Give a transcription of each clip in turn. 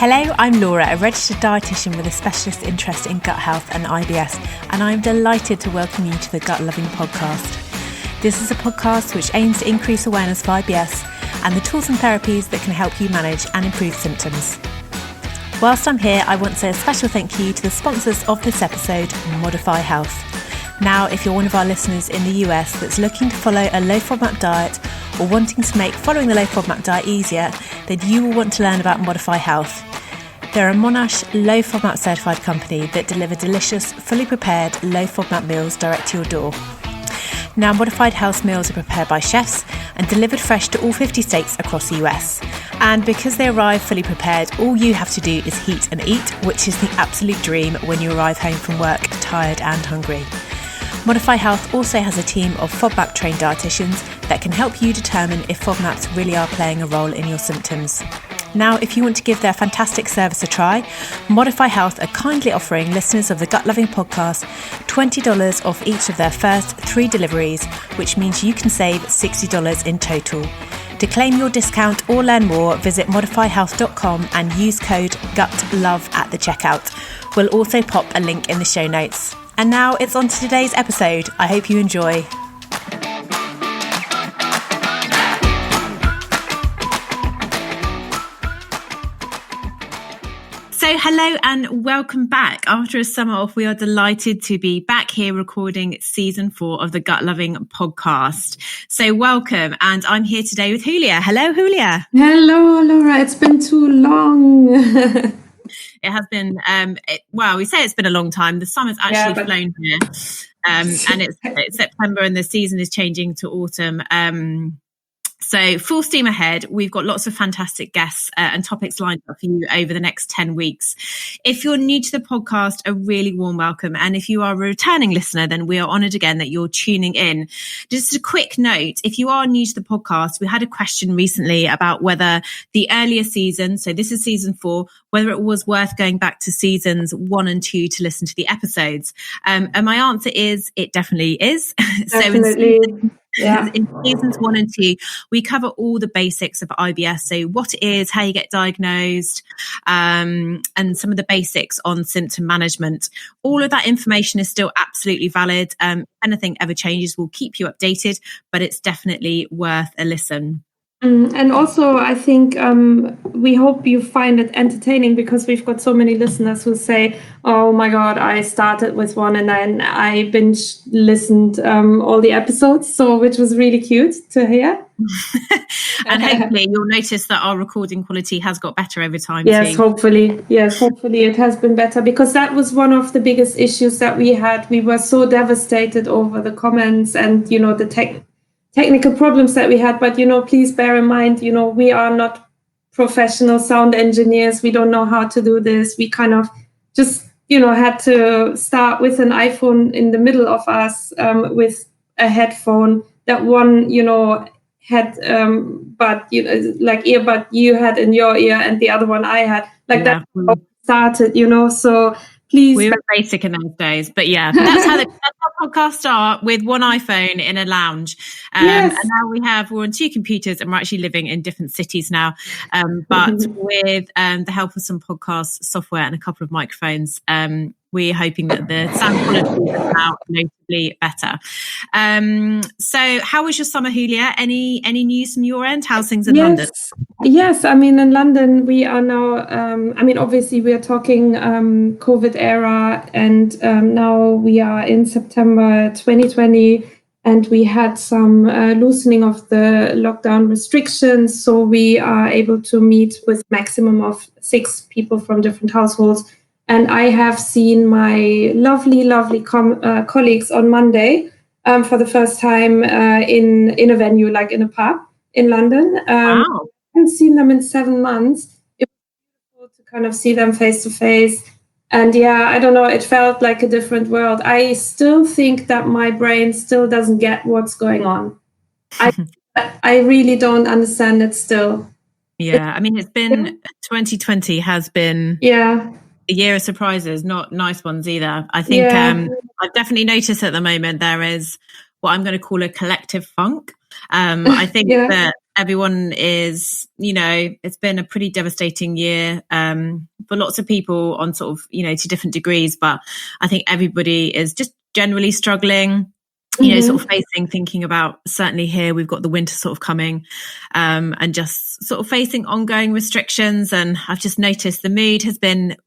Hello, I'm Laura, a registered dietitian with a specialist interest in gut health and IBS, and I'm delighted to welcome you to the Gut Loving podcast. This is a podcast which aims to increase awareness of IBS and the tools and therapies that can help you manage and improve symptoms. Whilst I'm here, I want to say a special thank you to the sponsors of this episode, Modify Health. Now, if you're one of our listeners in the US that's looking to follow a low FODMAP diet or wanting to make following the low FODMAP diet easier, then you will want to learn about Modify Health. They're a Monash low FODMAP certified company that deliver delicious, fully prepared low FODMAP meals direct to your door. Now, Modified Health meals are prepared by chefs and delivered fresh to all 50 states across the US. And because they arrive fully prepared, all you have to do is heat and eat, which is the absolute dream when you arrive home from work tired and hungry. Modify Health also has a team of FODMAP trained dietitians that can help you determine if FODMAPs really are playing a role in your symptoms. Now, if you want to give their fantastic service a try, Modify Health are kindly offering listeners of the Gut Loving podcast $20 off each of their first 3 deliveries, which means you can save $60 in total. To claim your discount or learn more, visit modifyhealth.com and use code GUTLOVE at the checkout. We'll also pop a link in the show notes. And now it's on to today's episode. I hope you enjoy. So hello and welcome back. After a summer off, we are delighted to be back here recording season 4 of the Gut Loving podcast. So welcome. And I'm here today with Huelya. Hello, Huelya. Hello, Laura. It's been too long. It has been, we say it's been a long time. The summer's actually flown here. And it's September and the season is changing to autumn. So full steam ahead. We've got lots of fantastic guests and topics lined up for you over the next 10 weeks. If you're new to the podcast, a really warm welcome. And if you are a returning listener, then we are honoured again that you're tuning in. Just a quick note, if you are new to the podcast, we had a question recently about whether the earlier season, so this is season 4, whether it was worth going back to seasons 1 and 2 to listen to the episodes. And my answer is it definitely is. Definitely. In seasons 1 and 2, we cover all the basics of IBS. So what it is, how you get diagnosed, and some of the basics on symptom management. All of that information is still absolutely valid. If anything ever changes, we'll keep you updated, but it's definitely worth a listen. And also, I think we hope you find it entertaining because we've got so many listeners who say, oh my God, I started with one and then I binge listened all the episodes. So which was really cute to hear. And hopefully you'll notice that our recording quality has got better over time. Yes, too. hopefully. Yes, hopefully it has been better because that was one of the biggest issues that we had. We were so devastated over the comments and, the technical problems that we had, but please bear in mind, we are not professional sound engineers. We don't know how to do this. We kind of just had to start with an iPhone in the middle of us with a headphone that one had but like earbud you had in your ear and the other one I had that started so please. We were basic in those days, but that's how podcasts start, with one iPhone in a lounge. Yes. And now we're on 2 computers and we're actually living in different cities now. But with the help of some podcast software and a couple of microphones, we're hoping that the sound quality is now notably better. So how was your summer, Huelya? Any news from your end? How's things in London? Yes, I mean, in London, we are now, obviously we are talking COVID era, and now we are in September 2020, and we had some loosening of the lockdown restrictions. So we are able to meet with maximum of 6 people from different households. And I have seen my lovely colleagues on Monday for the first time in a venue, like in a pub in London. Wow. I haven't seen them in 7 months. It was beautiful to kind of see them face to face. And I don't know, it felt like a different world. I still think that my brain still doesn't get what's going on. I really don't understand it still. Yeah, I mean, it's been 2020 has been a year of surprises, not nice ones either. I think I've definitely noticed at the moment there is what I'm going to call a collective funk. I think that everyone is, it's been a pretty devastating year for lots of people on sort of, to different degrees. But I think everybody is just generally struggling, sort of thinking about, certainly here, we've got the winter sort of coming and just sort of facing ongoing restrictions. And I've just noticed the mood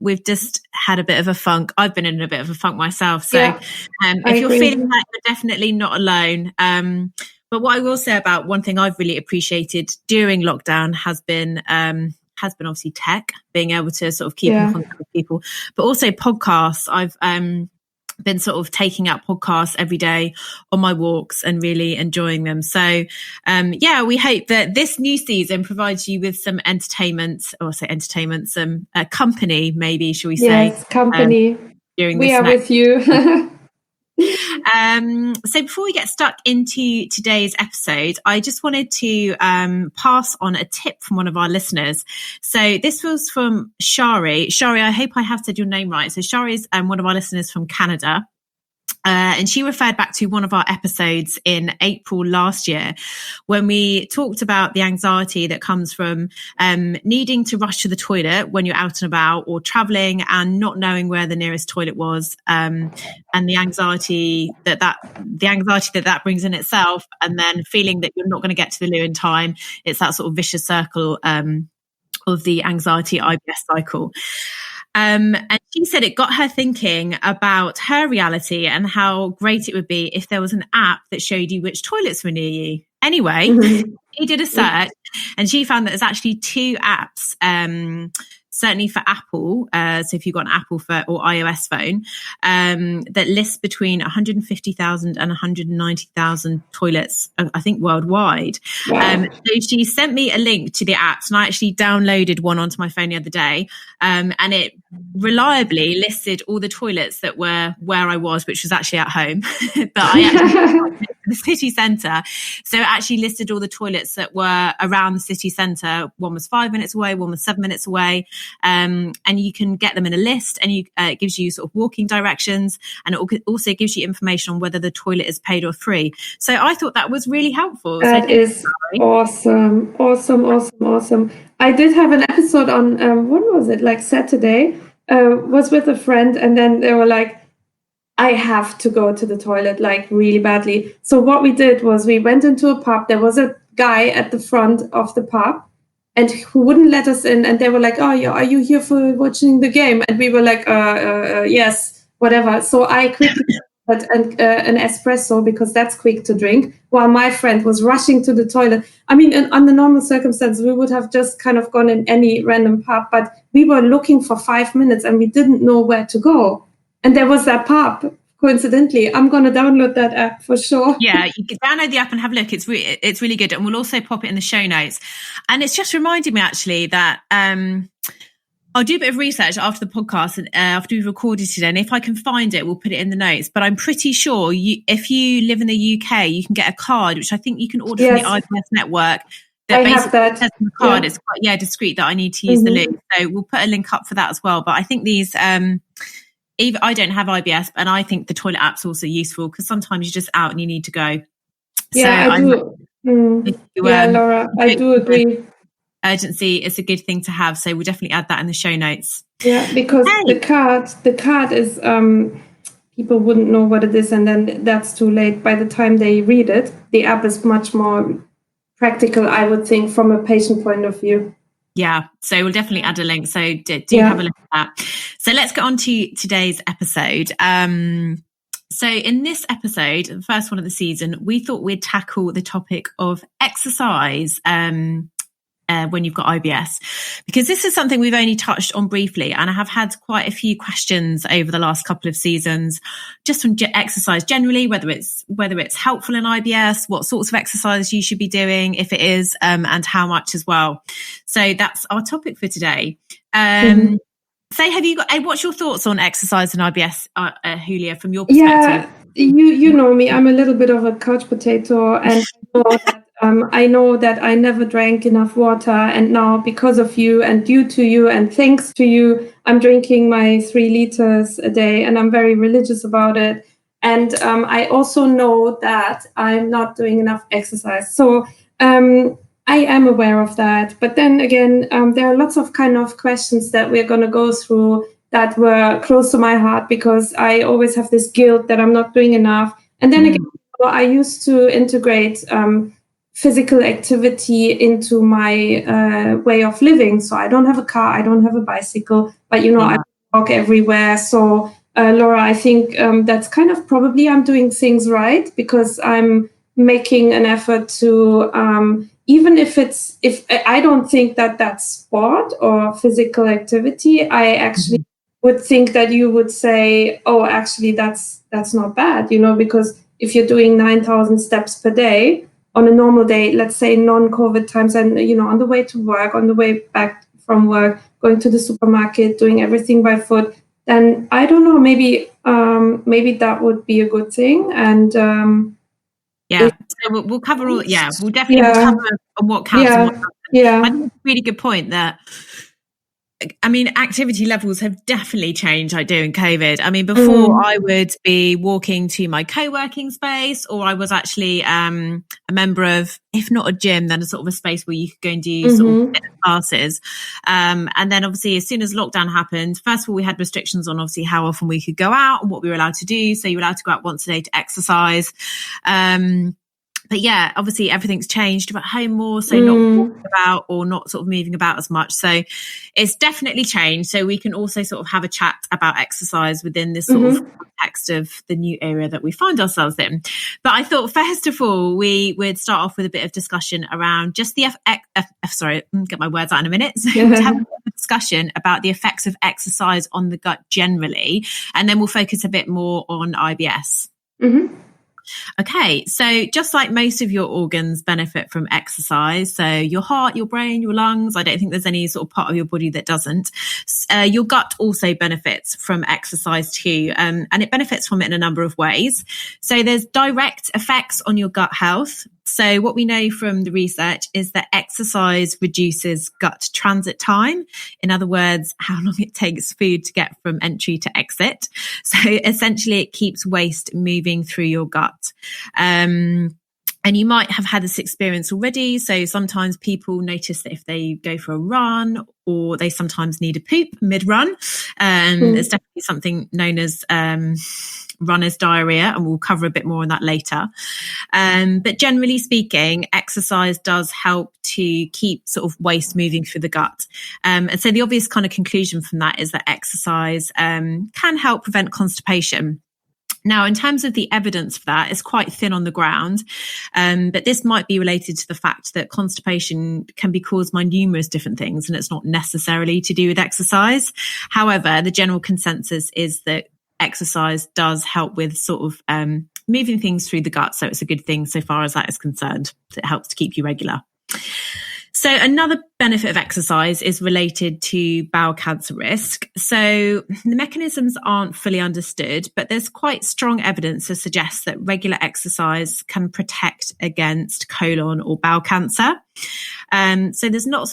we've just had a bit of a funk. I've been in a bit of a funk myself. So if you're feeling that, you're definitely not alone. But what I will say about one thing I've really appreciated during lockdown has been obviously tech, being able to sort of keep in contact with people, but also podcasts. I've been sort of taking out podcasts every day on my walks and really enjoying them. So, we hope that this new season provides you with some some company, maybe, shall we say? Yes, company. During we are with you. So before we get stuck into today's episode, I just wanted to pass on a tip from one of our listeners. So this was from Shari. Shari, I hope I have said your name right. So Shari is one of our listeners from Canada. And she referred back to one of our episodes in April last year when we talked about the anxiety that comes from needing to rush to the toilet when you're out and about or traveling and not knowing where the nearest toilet was, and the anxiety that brings in itself, and then feeling that you're not going to get to the loo in time. It's that sort of vicious circle of the anxiety IBS cycle. And she said it got her thinking about her reality and how great it would be if there was an app that showed you which toilets were near you. Anyway, she did a search and she found that there's actually 2 apps, certainly for Apple. So if you've got an Apple or iOS phone, that lists between 150,000 and 190,000 toilets, I think worldwide. Wow. So she sent me a link to the apps and I actually downloaded one onto my phone the other day. And it reliably listed all the toilets that were where I was, which was actually at home, but I actually the city centre. So it actually listed all the toilets that were around the city centre. One was 5 minutes away, one was 7 minutes away. And you can get them in a list, and it gives you sort of walking directions, and it also gives you information on whether the toilet is paid or free. So I thought that was really helpful. That is awesome. I did have an episode on, what was it, like Saturday, was with a friend, and then they were like, I have to go to the toilet like really badly. So what we did was we went into a pub. There was a guy at the front of the pub and who wouldn't let us in. And they were like, oh, yeah, are you here for watching the game? And we were like, yes, whatever. So I quickly got an espresso because that's quick to drink, while my friend was rushing to the toilet. I mean, under normal circumstances, we would have just kind of gone in any random pub, but we were looking for 5 minutes and we didn't know where to go. And there was that pub, coincidentally. I'm going to download that app for sure. Yeah, you can download the app and have a look. It's really good. And we'll also pop it in the show notes. And it's just reminded me, actually, that I'll do a bit of research after the podcast and after we've recorded today. And if I can find it, we'll put it in the notes. But I'm pretty sure if you live in the UK, you can get a card, which I think you can order from the IBS network. I have that. Says on the card, it's quite discreet that I need to use the link. So we'll put a link up for that as well. But I think these... Even I don't have IBS, and I think the toilet app's also useful because sometimes you're just out and you need to go. Yeah, so I do. Laura, I do agree. Urgency is a good thing to have, so we'll definitely add that in the show notes. Yeah, because the card is people wouldn't know what it is, and then that's too late. By the time they read it, the app is much more practical, I would think, from a patient point of view. Yeah, so we'll definitely add a link. So do have a look at that. So let's get on to today's episode. So in this episode, the first one of the season, we thought we'd tackle the topic of exercise when you've got IBS, because this is something we've only touched on briefly. And I have had quite a few questions over the last couple of seasons, just on exercise generally, whether it's helpful in IBS, what sorts of exercise you should be doing, if it is, and how much as well. So that's our topic for today. So what's your thoughts on exercise and IBS, Huelya, from your perspective? Yeah, you know me, I'm a little bit of a couch potato, and I know that I never drank enough water, and now because of you and due to you and thanks to you, I'm drinking my 3 liters a day, and I'm very religious about it. And I also know that I'm not doing enough exercise. So I am aware of that. But then again, there are lots of kind of questions that we're going to go through that were close to my heart, because I always have this guilt that I'm not doing enough. And then again, I used to integrate physical activity into my way of living. So I don't have a car, I don't have a bicycle, but, I walk everywhere. So, Laura, I think that's kind of probably I'm doing things right, because I'm making an effort to, even if I don't think that that's sport or physical activity, I actually would think that you would say, oh, actually, that's not bad, because if you're doing 9,000 steps per day on a normal day, let's say non-COVID times, and, on the way to work, on the way back from work, going to the supermarket, doing everything by foot, then I don't know, maybe that would be a good thing. And so we'll cover all. Yeah, we'll definitely cover what counts and what doesn't. I think it's a really good point that, activity levels have definitely changed during COVID. Before I would be walking to my co-working space, or I was actually a member of, if not a gym, then a sort of a space where you could go and do sort of classes. And then obviously as soon as lockdown happened, first of all, we had restrictions on obviously how often we could go out and what we were allowed to do. So you were allowed to go out once a day to exercise. But yeah, obviously everything's changed at home more, so not walking about or not sort of moving about as much. So it's definitely changed. So we can also sort of have a chat about exercise within this sort of context of the new area that we find ourselves in. But I thought, first of all, we would start off with a bit of discussion around just the get my words out in a minute. So to have a discussion about the effects of exercise on the gut generally, and then we'll focus a bit more on IBS. Okay, so just like most of your organs benefit from exercise, so your heart, your brain, your lungs, I don't think there's any sort of part of your body that doesn't. Your gut also benefits from exercise too, and it benefits from it in a number of ways. So there's direct effects on your gut health. So what we know from the research is that exercise reduces gut transit time. In other words, how long it takes food to get from entry to exit. So essentially it keeps waste moving through your gut. And you might have had this experience already. So sometimes people notice that if they go for a run, or they sometimes need a poop mid-run, there's definitely something known as runner's diarrhea, and we'll cover a bit more on that later. But generally speaking, exercise does help to keep sort of waste moving through the gut. And so the obvious kind of conclusion from that is that exercise can help prevent constipation. Now, in terms of the evidence for that, it's quite thin on the ground, but this might be related to the fact that constipation can be caused by numerous different things, and it's not necessarily to do with exercise. However, the general consensus is that exercise does help with sort of moving things through the gut, so it's a good thing so far as that is concerned. It helps to keep you regular. So another benefit of exercise is related to bowel cancer risk. So the mechanisms aren't fully understood, but there's quite strong evidence to suggest that regular exercise can protect against colon or bowel cancer. So there's lots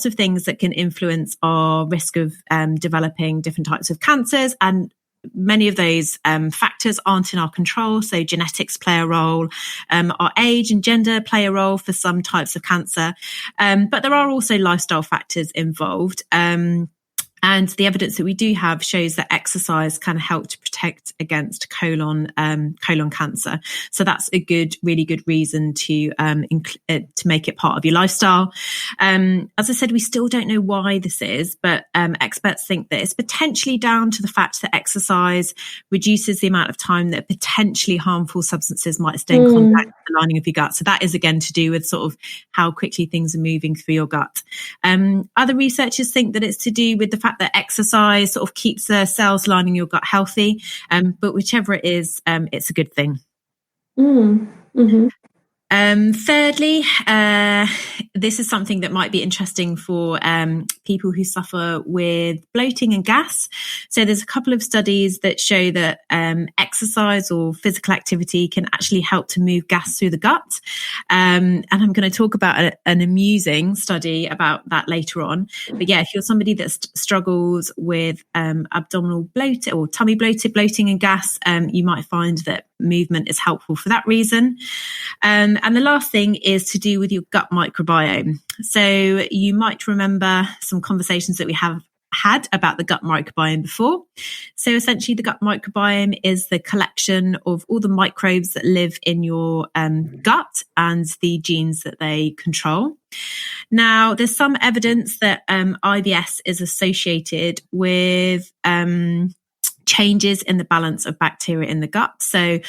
of things that can influence our risk of developing different types of cancers, and many of those factors aren't in our control. So genetics play a role, our age and gender play a role for some types of cancer. But there are also lifestyle factors involved. And the evidence that we do have shows that exercise can help to protect against colon cancer. So that's a really good reason to make it part of your lifestyle. As I said, we still don't know why this is, but experts think that it's potentially down to the fact that exercise reduces the amount of time that potentially harmful substances might stay in contact with the lining of your gut. So that is again to do with sort of how quickly things are moving through your gut. Other researchers think that it's to do with the fact that exercise sort of keeps the cells lining your gut healthy. But whichever it is, it's a good thing. Thirdly, this is something that might be interesting for people who suffer with bloating and gas. So there's a couple of studies that show that exercise or physical activity can actually help to move gas through the gut. And I'm going to talk about an amusing study about that later on. But yeah, if you're somebody that struggles with abdominal bloating or tummy bloating and gas, you might find that movement is helpful for that reason. And the last thing is to do with your gut microbiome. So you might remember some conversations that we have had about the gut microbiome before. So essentially the gut microbiome is the collection of all the microbes that live in your gut and the genes that they control. Now, there's some evidence that IBS is associated with changes in the balance of bacteria in the gut. So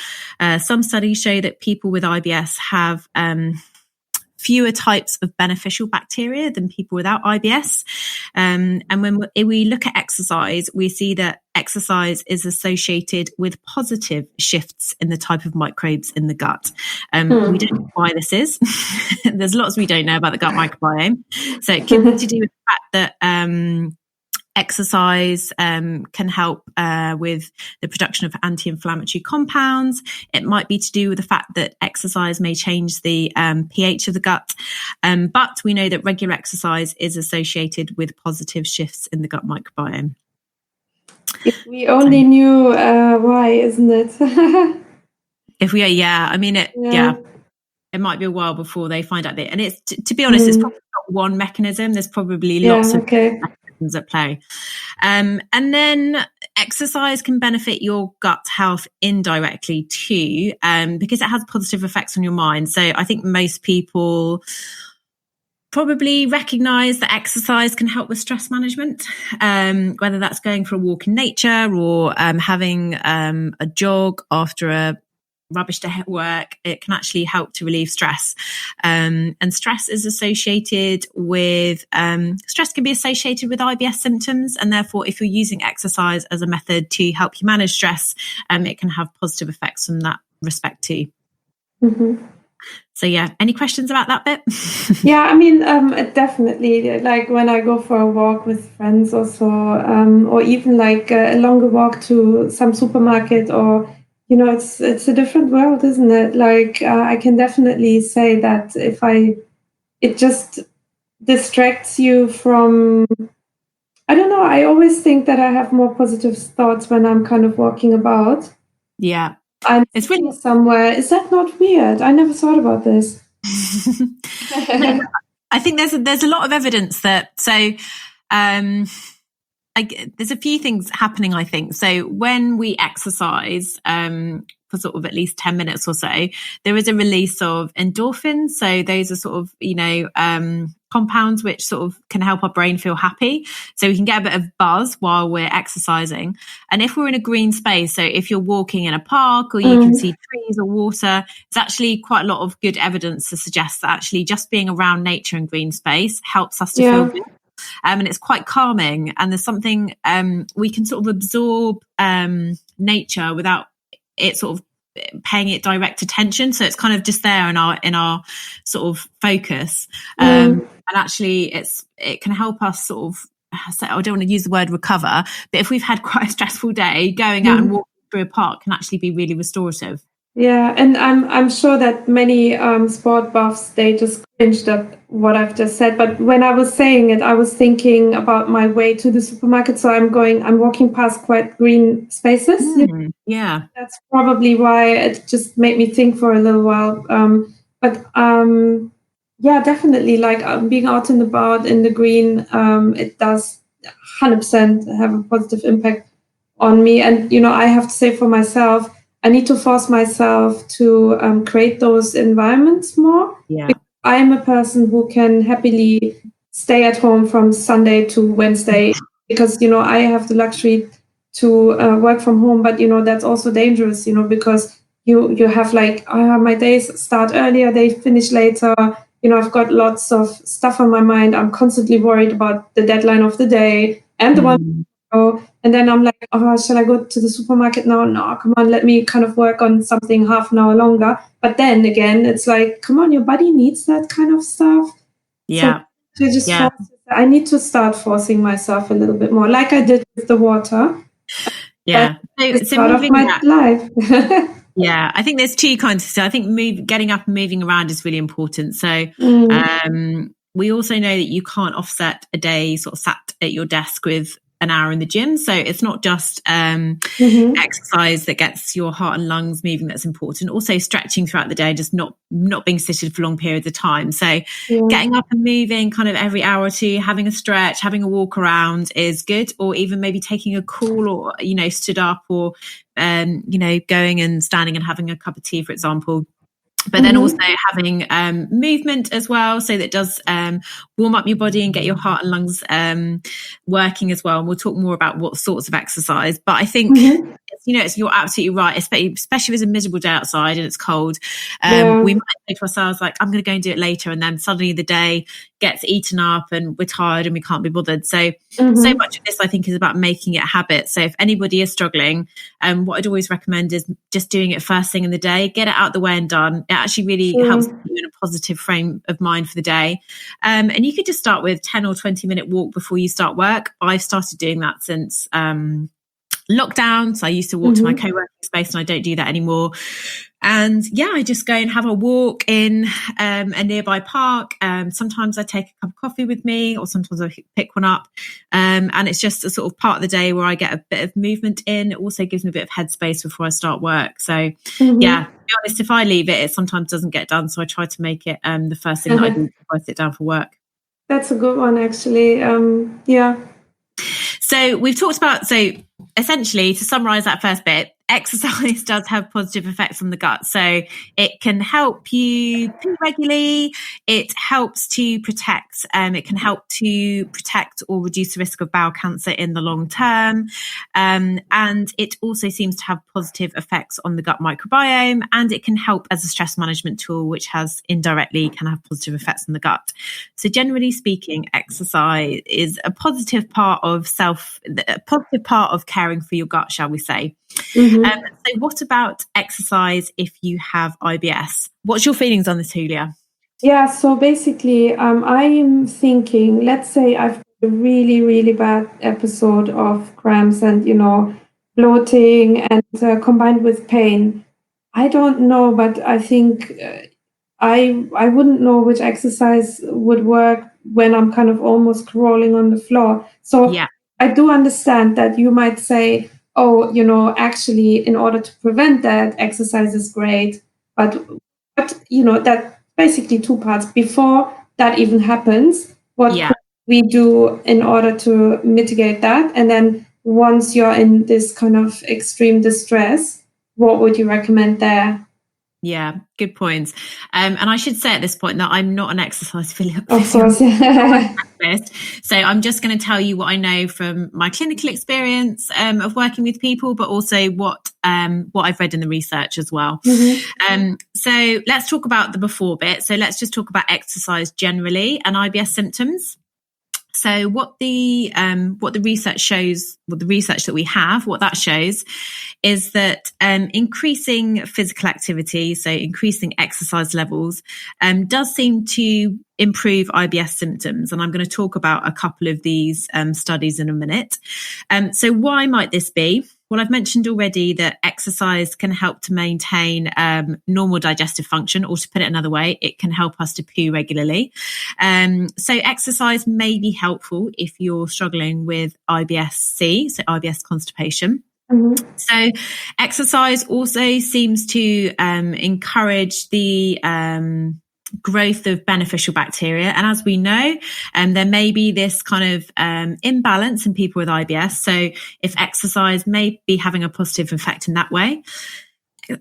some studies show that people with IBS have fewer types of beneficial bacteria than people without IBS. And when we look at exercise, we see that exercise is associated with positive shifts in the type of microbes in the gut. We don't know why this is. There's lots we don't know about the gut microbiome. So it could be to do with the fact that exercise can help with the production of anti-inflammatory compounds. It might be to do with the fact that exercise may change the pH of the gut. But we know that regular exercise is associated with positive shifts in the gut microbiome. If we only knew why, isn't it? If we are, it might be a while before they find out that. And it's, to be honest, it's probably not one mechanism. There's probably lots of mechanisms at play. And then exercise can benefit your gut health indirectly too, because it has positive effects on your mind. So I think most people probably recognize that exercise can help with stress management, whether that's going for a walk in nature or having a jog after a rubbish day at work. It can actually help to relieve stress. And stress is associated with, stress can be associated with IBS symptoms. And therefore, if you're using exercise as a method to help you manage stress, it can have positive effects from that respect too. Mm-hmm. So yeah, any questions about that bit? Yeah, I mean, definitely. Like when I go for a walk with friends also, or even like a longer walk to some supermarket, or it's a different world, isn't it? Like I can definitely say that it just distracts you from. I don't know. I always think that I have more positive thoughts when I'm kind of walking about. Yeah. It's really somewhere. Is that not weird? I never thought about this. No, I think there's a lot of evidence that there's a few things happening, I think. So when we exercise for sort of at least 10 minutes or so, there is a release of endorphins. So those are sort of, compounds which sort of can help our brain feel happy. So we can get a bit of buzz while we're exercising. And if we're in a green space, so if you're walking in a park or you can see trees or water, it's actually quite a lot of good evidence to suggest that actually just being around nature and green space helps us to feel good. And it's quite calming. And there's something we can sort of absorb nature without it sort of paying it direct attention. So it's kind of just there in our sort of focus. And actually it can help us sort of, I don't want to use the word recover, but if we've had quite a stressful day, going out and walking through a park can actually be really restorative. Yeah, and I'm sure that many sport buffs, they just cringed at what I've just said. But when I was saying it, I was thinking about my way to the supermarket. So I'm walking past quite green spaces. Yeah. That's probably why it just made me think for a little while. Yeah, definitely. Like being out and about in the green, it does 100% have a positive impact on me. And, I have to say for myself, I need to force myself to create those environments more. Yeah. I am a person who can happily stay at home from Sunday to Wednesday because, I have the luxury to work from home. But, that's also dangerous, because you have like, my days start earlier, they finish later. I've got lots of stuff on my mind. I'm constantly worried about the deadline of the day and the one. And then I'm like, shall I go to the supermarket now? No, come on, let me kind of work on something half an hour longer. But then again, it's like, come on, your body needs that kind of stuff. Yeah. So I need to start forcing myself a little bit more, like I did with the water. Yeah. It's part of my life. Yeah, I think there's two kinds of stuff. I think getting up and moving around is really important. So we also know that you can't offset a day sort of sat at your desk with an hour in the gym. So it's not just exercise that gets your heart and lungs moving that's important. Also stretching throughout the day, just not being seated for long periods of time. So getting up and moving kind of every hour or two, having a stretch, having a walk around is good. Or even maybe taking a call, or, you know, stood up, or, you know, going and standing and having a cup of tea, for example. But then also having movement as well, so that does warm up your body and get your heart and lungs working as well. And we'll talk more about what sorts of exercise. But I think, you know, you're absolutely right, especially if it's a miserable day outside and it's cold. We might say to ourselves, like, I'm going to go and do it later. And then suddenly the day gets eaten up and we're tired and we can't be bothered. So much of this, I think, is about making it a habit. So if anybody is struggling, what I'd always recommend is just doing it first thing in the day, get it out the way and done. It actually really helps you in a positive frame of mind for the day. And you could just start with 10 or 20 minute walk before you start work. I've started doing that since lockdown. So I used to walk to my co-working space, and I don't do that anymore. And I just go and have a walk in a nearby park. Sometimes I take a cup of coffee with me, or sometimes I pick one up. And it's just a sort of part of the day where I get a bit of movement in. It also gives me a bit of headspace before I start work. So to be honest, if I leave it, it sometimes doesn't get done. So I try to make it the first thing that I do before I sit down for work. That's a good one, actually. So we've talked about, essentially, to summarize that first bit, exercise does have positive effects on the gut. So it can help you poo regularly. It helps to protect. It can help to protect or reduce the risk of bowel cancer in the long term. And it also seems to have positive effects on the gut microbiome. And it can help as a stress management tool, which has indirectly can have positive effects on the gut. So generally speaking, exercise is a positive part of caring for your gut, shall we say. So what about exercise if you have IBS? What's your feelings on this, Huelya? Yeah, so basically, I'm thinking, let's say I've had a really, really bad episode of cramps and, bloating and combined with pain. I don't know, but I think I wouldn't know which exercise would work when I'm kind of almost crawling on the floor. So I do understand that you might say, actually, in order to prevent that, exercise is great. But that basically two parts. Before that even happens, what could we do in order to mitigate that? And then once you're in this kind of extreme distress, what would you recommend there? Yeah, good points. And I should say at this point that I'm not an exercise of course. So I'm just going to tell you what I know from my clinical experience of working with people, but also what I've read in the research as well. So let's talk about the before bit. So let's just talk about exercise generally and IBS symptoms. So what the research shows, the research that we have, what that shows is that increasing physical activity, so increasing exercise levels, does seem to improve IBS symptoms. And I'm going to talk about a couple of these studies in a minute. So why might this be? Well, I've mentioned already that exercise can help to maintain normal digestive function, or to put it another way, it can help us to poo regularly. So exercise may be helpful if you're struggling with IBS-C, so IBS constipation. So exercise also seems to encourage the growth of beneficial bacteria. And as we know, there may be this kind of imbalance in people with IBS. So if exercise may be having a positive effect in that way.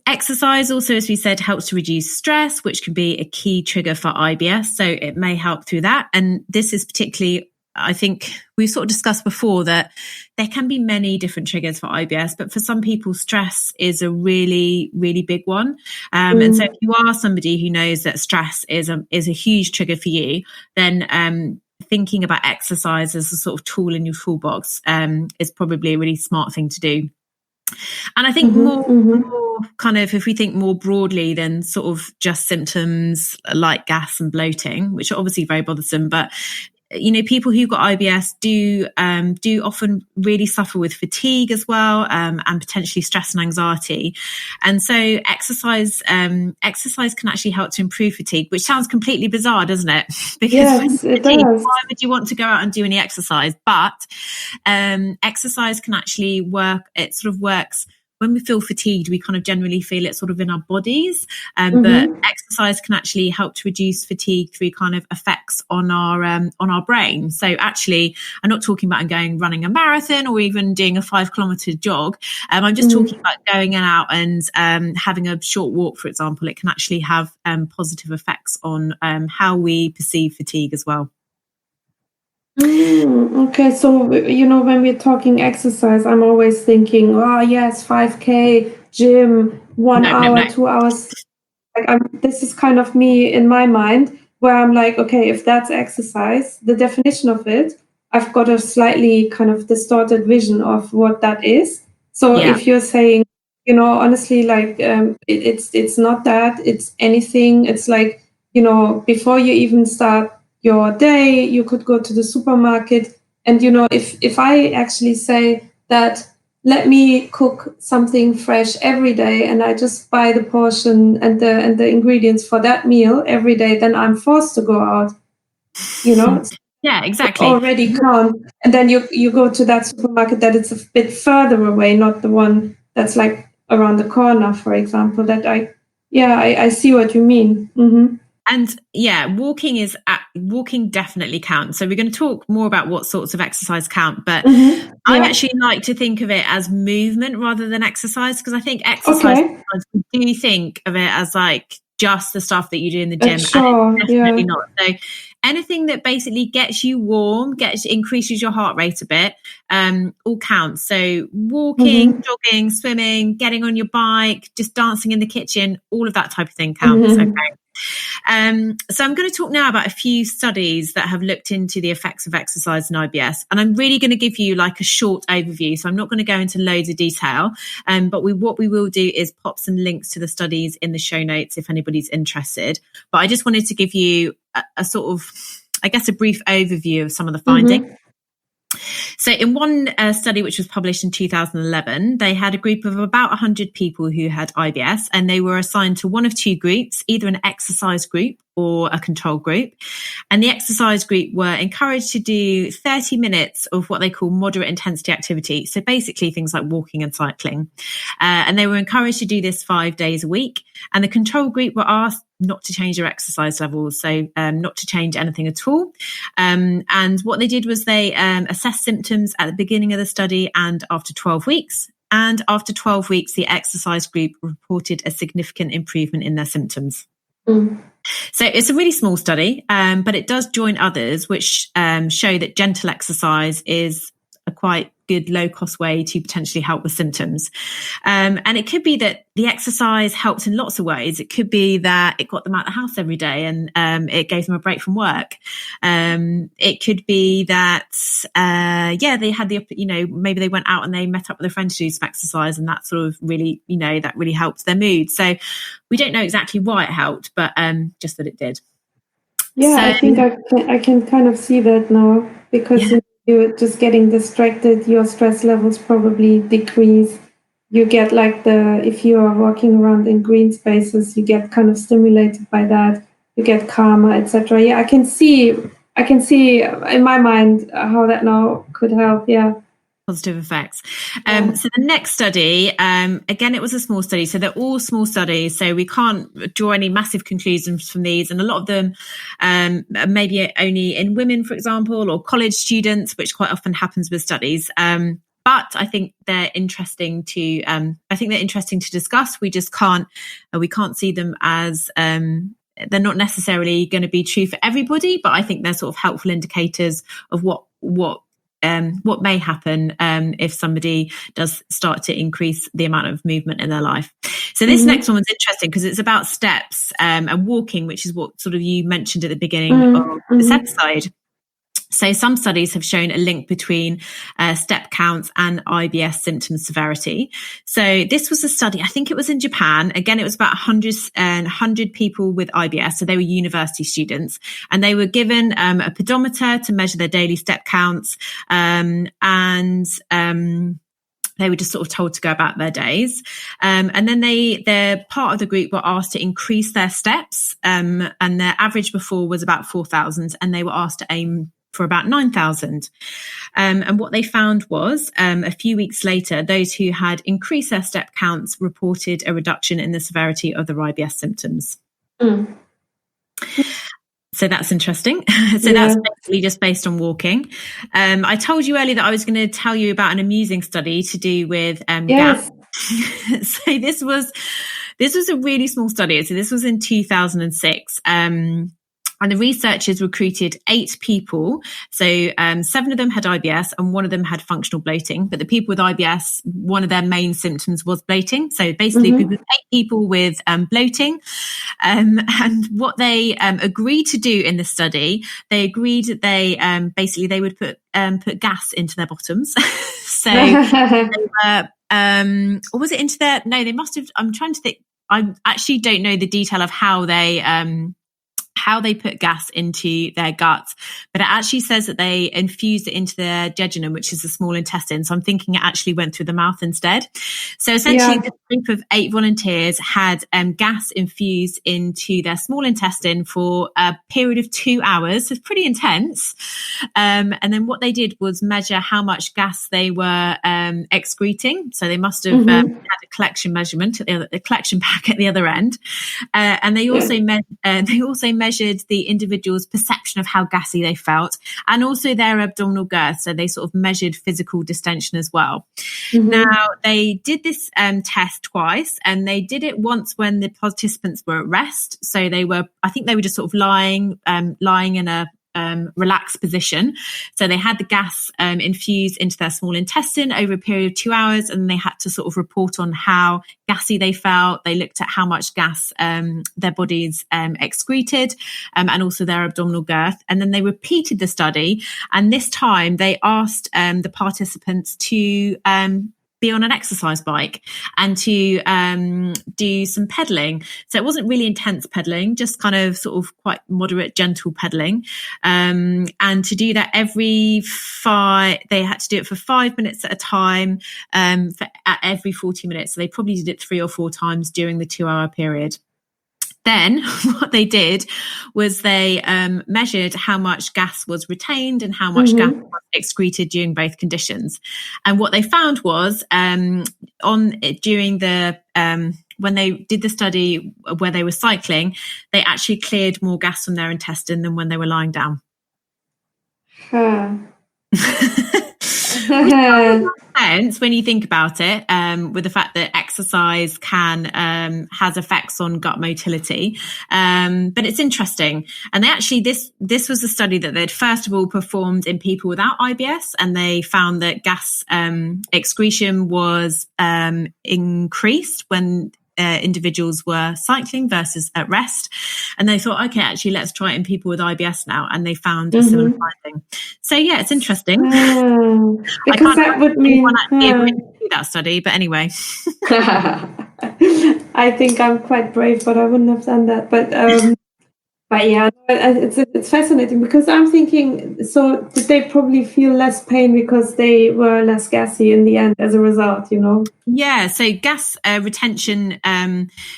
Exercise also, as we said, helps to reduce stress, which can be a key trigger for IBS. So it may help through that. And this is particularly, I think we've sort of discussed before that there can be many different triggers for IBS, but for some people, stress is a really, really big one. And so if you are somebody who knows that stress is a huge trigger for you, then thinking about exercise as a sort of tool in your toolbox is probably a really smart thing to do. And I think more kind of, if we think more broadly than sort of just symptoms like gas and bloating, which are obviously very bothersome, but people who've got IBS do often really suffer with fatigue as well, and potentially stress and anxiety. And so exercise can actually help to improve fatigue, which sounds completely bizarre, doesn't it? Because yes, it does. Why would you want to go out and do any exercise? But exercise can actually work. It sort of works. When we feel fatigued, we kind of generally feel it sort of in our bodies, but exercise can actually help to reduce fatigue through kind of effects on our brain. So actually, I'm not talking about running a marathon or even doing a 5-kilometer jog. I'm just talking about going out and having a short walk, for example. It can actually have positive effects on how we perceive fatigue as well. Okay, so when we're talking exercise, I'm always thinking, oh yes, 5K, gym, 1 hour, 2 hours. This is kind of me in my mind, where I'm like, okay, if that's exercise, the definition of it, I've got a slightly kind of distorted vision of what that is. So if you're saying, honestly, like it's not that, it's anything. It's like, before you even start your day, you could go to the supermarket, and if I actually say that, let me cook something fresh every day, and I just buy the portion and the ingredients for that meal every day, then I'm forced to go out. Yeah, exactly. Already count, and then you go to that supermarket that it's a bit further away, not the one that's like around the corner, for example. That I see what you mean. Mm-hmm. And walking definitely counts. So we're going to talk more about what sorts of exercise count, but I actually like to think of it as movement rather than exercise, because I think exercise, we do think of it as like just the stuff that you do in the gym. Sure, and it's definitely not. So anything that basically gets you warm, increases your heart rate a bit, all counts. So walking, jogging, swimming, getting on your bike, just dancing in the kitchen, all of that type of thing counts. Okay. So I'm going to talk now about a few studies that have looked into the effects of exercise in IBS, and I'm really going to give you like a short overview. So I'm not going to go into loads of detail, but what we will do is pop some links to the studies in the show notes if anybody's interested. But I just wanted to give you a sort of, I guess, a brief overview of some of the findings. So in one study, which was published in 2011, they had a group of about 100 people who had IBS, and they were assigned to one of two groups, either an exercise group or a control group. And the exercise group were encouraged to do 30 minutes of what they call moderate intensity activity. So basically things like walking and cycling. And they were encouraged to do this 5 days a week. And the control group were asked not to change their exercise levels, so not to change anything at all. And what they did was they assessed symptoms at the beginning of the study and after 12 weeks. And after 12 weeks, the exercise group reported a significant improvement in their symptoms. So it's a really small study, but it does join others which show that gentle exercise is a quite good low-cost way to potentially help with symptoms. And it could be that the exercise helped in lots of ways. It could be that it got them out of the house every day and it gave them a break from work. It could be that, they had maybe they went out and they met up with a friend to do some exercise, and that sort of really, that really helped their mood. So we don't know exactly why it helped, but just that it did. Yeah, so, I think I can kind of see that now, because you're just getting distracted, your stress levels probably decrease. You get like if you are walking around in green spaces, you get kind of stimulated by that. You get calmer, etc. Yeah, I can see in my mind how that now could help. Yeah. Positive effects. So the next study, again, it was a small study. So they're all small studies. So we can't draw any massive conclusions from these. And a lot of them maybe only in women, for example, or college students, which quite often happens with studies. But I think they're interesting to discuss. We just can't see them as they're not necessarily going to be true for everybody. But I think they're sort of helpful indicators of what may happen if somebody does start to increase the amount of movement in their life. So this next one was interesting because it's about steps and walking, which is what sort of you mentioned at the beginning of this episode. So some studies have shown a link between step counts and IBS symptom severity. So this was a study, I think it was in Japan. Again, it was about 100 people with IBS. So they were university students, and they were given a pedometer to measure their daily step counts. They were just sort of told to go about their days. And then their part of the group were asked to increase their steps. And their average before was about 4,000, and they were asked to aim for about 9,000. And what they found was a few weeks later, those who had increased their step counts reported a reduction in the severity of their IBS symptoms. Mm. So that's interesting. So that's basically just based on walking. I told you earlier that I was going to tell you about an amusing study to do with gas. So this was a really small study. So this was in 2006. And the researchers recruited 8 people. So 7 of them had IBS and 1 of them had functional bloating. But the people with IBS, one of their main symptoms was bloating. So basically, 8 people with bloating. And what they agreed to do in the study, they agreed that they basically they would put gas into their bottoms. So they were, or was it into their? No, they must have. I'm trying to think. I actually don't know the detail of how they put gas into their guts, but it actually says that they infused it into their jejunum, which is the small intestine. So I'm thinking it actually went through the mouth instead. So essentially, the group of 8 volunteers had gas infused into their small intestine for a period of 2 hours. So it's pretty intense. And then what they did was measure how much gas they were excreting. So they must have had a collection measurement at the collection pack at the other end, and they also measured the individual's perception of how gassy they felt, and also their abdominal girth. So they sort of measured physical distension as well. Now, they did this test twice, and they did it once when the participants were at rest. So I think they were just sort of lying in a relaxed position. So they had the gas infused into their small intestine over a period of 2 hours, and they had to sort of report on how gassy they felt. They looked at how much gas their bodies excreted, and also their abdominal girth. And then they repeated the study, and this time they asked the participants to be on an exercise bike and to do some pedaling. So it wasn't really intense pedaling, just kind of sort of quite moderate, gentle pedaling. And to do that they had to do it for 5 minutes at a time, at every 40 minutes. So they probably did it 3 or 4 times during the 2-hour period. Then what they did was they measured how much gas was retained and how much gas was excreted during both conditions. And what they found was during the when they did the study where they were cycling, they actually cleared more gas from their intestine than when they were lying down. Sense when you think about it, with the fact that exercise has effects on gut motility, but it's interesting. And they actually this was a study that they'd first of all performed in people without IBS, and they found that gas excretion was increased when individuals were cycling versus at rest. And they thought, okay, actually, let's try it in people with IBS now. And they found a similar finding. So yeah, it's interesting. Because that would mean do that study, but anyway. I think I'm quite brave, but I wouldn't have done that. But yeah, it's fascinating, because I'm thinking, so did they probably feel less pain because they were less gassy in the end as a result, Yeah, so gas retention,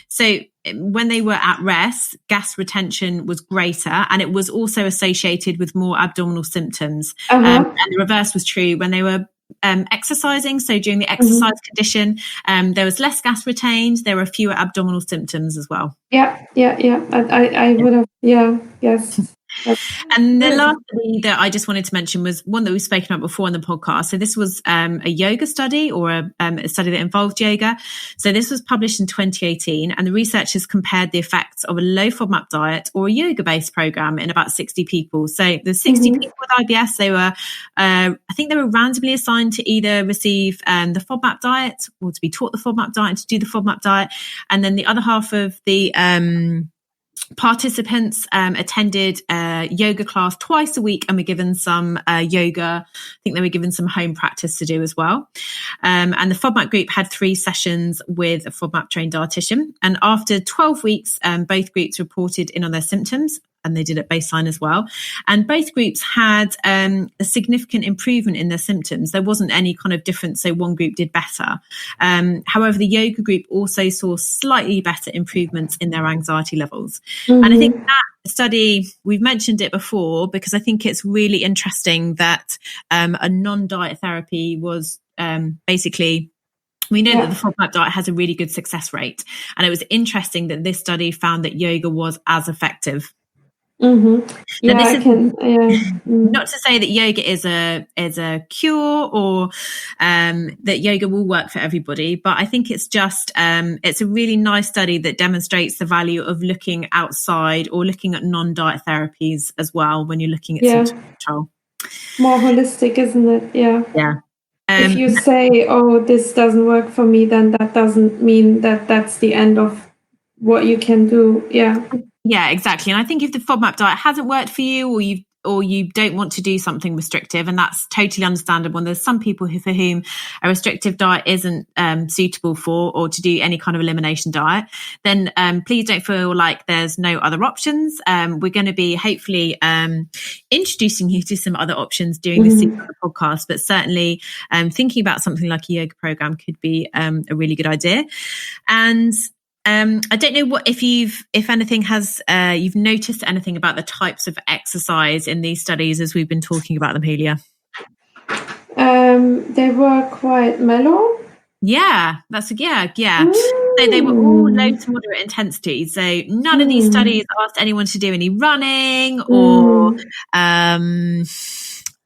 so when they were at rest, gas retention was greater, and it was also associated with more abdominal symptoms. And the reverse was true when they were exercising. So during the exercise condition, there was less gas retained. There were fewer abdominal symptoms as well. Yeah. I would have, yes. And the last study that I just wanted to mention was one that we've spoken about before on the podcast. So this was a yoga study, or a study that involved yoga. So this was published in 2018, and the researchers compared the effects of a low FODMAP diet or a yoga-based program in about 60 people. So the 60 people with IBS, they were, I think they were randomly assigned to either receive the FODMAP diet, or to be taught the FODMAP diet and to do the FODMAP diet. And then the other half of the Participants attended a yoga class twice a week and were given some yoga. I think they were given some home practice to do as well. And the FODMAP group had 3 sessions with a FODMAP trained dietitian. And after 12 weeks, both groups reported in on their symptoms, and they did at baseline as well. And both groups had a significant improvement in their symptoms. There wasn't any kind of difference, so one group did better. However, the yoga group also saw slightly better improvements in their anxiety levels. Mm-hmm. And I think that study, we've mentioned it before, because I think it's really interesting that a non-diet therapy was basically... We know that the FODMAP diet has a really good success rate. And it was interesting that this study found that yoga was as effective. Mm-hmm. Yeah, now, not to say that yoga is a cure or that yoga will work for everybody, but I think it's just it's a really nice study that demonstrates the value of looking outside or looking at non-diet therapies as well when you're looking at symptom control. More holistic, isn't it? Yeah. If you say, "Oh, this doesn't work for me," then that doesn't mean that that's the end of what you can do. Yeah, exactly. And I think if the FODMAP diet hasn't worked for you, or you don't want to do something restrictive, and that's totally understandable. And there's some people for whom a restrictive diet isn't suitable for, or to do any kind of elimination diet, then please don't feel like there's no other options. We're going to be hopefully introducing you to some other options during this season of the podcast, but certainly thinking about something like a yoga program could be a really good idea. And I don't know if you've noticed anything about the types of exercise in these studies as we've been talking about them, Huelya. They were quite mellow. Yeah, So they were all low to moderate intensity. So none of these studies asked anyone to do any running or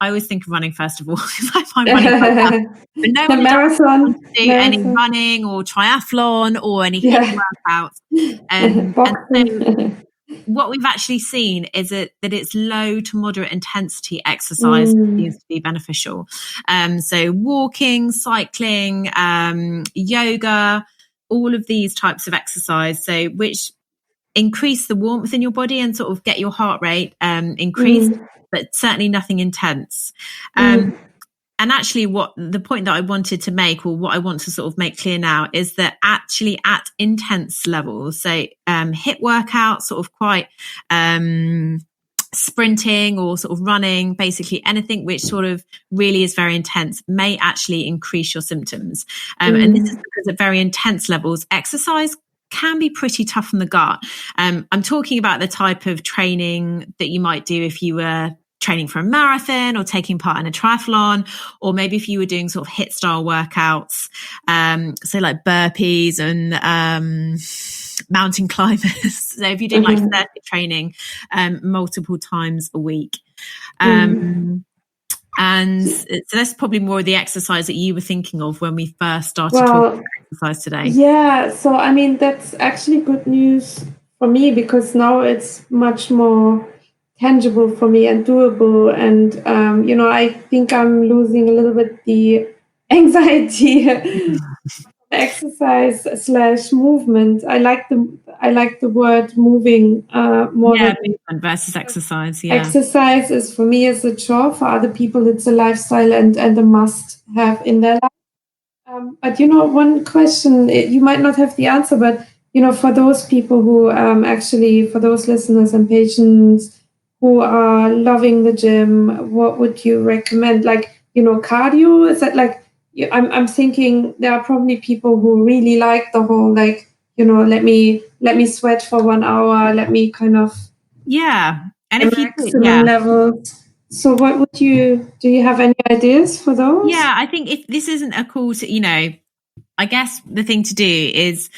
I always think of running first of all, because I find running quite fun. But no one marathon, to do any running or triathlon or any HIIT workouts. And so what we've actually seen is that it's low to moderate intensity exercise that seems to be beneficial. So walking, cycling, yoga, all of these types of exercise, so which increase the warmth in your body and sort of get your heart rate increased. But certainly nothing intense. And actually the point that I wanted to make, or what I want to sort of make clear now, is that actually at intense levels, so HIIT workouts, sort of quite sprinting or sort of running, basically anything which sort of really is very intense may actually increase your symptoms. And this is because at very intense levels, exercise can be pretty tough on the gut. I'm talking about the type of training that you might do if you were training for a marathon or taking part in a triathlon, or maybe if you were doing sort of HIIT style workouts, so like burpees and mountain climbers. So if you're doing like 30 training multiple times a week. And so that's probably more of the exercise that you were thinking of when we first started talking about exercise today. Yeah, so I mean, that's actually good news for me, because now it's much more tangible for me and doable. And, I think I'm losing a little bit the anxiety exercise / movement. I like the word moving more. Yeah, movement versus exercise. Yeah, exercise is for me is a chore. For other people, it's a lifestyle and a must have in their life. But one question, you might not have the answer, but for those people who for those listeners and patients who are loving the gym, what would you recommend? Like cardio? Is that like? I'm thinking there are probably people who really like the whole, like, let me sweat for 1 hour, let me kind of and if maximum levels. So what do you have any ideas for those? Yeah, I think if this isn't a call to, I guess the thing to do is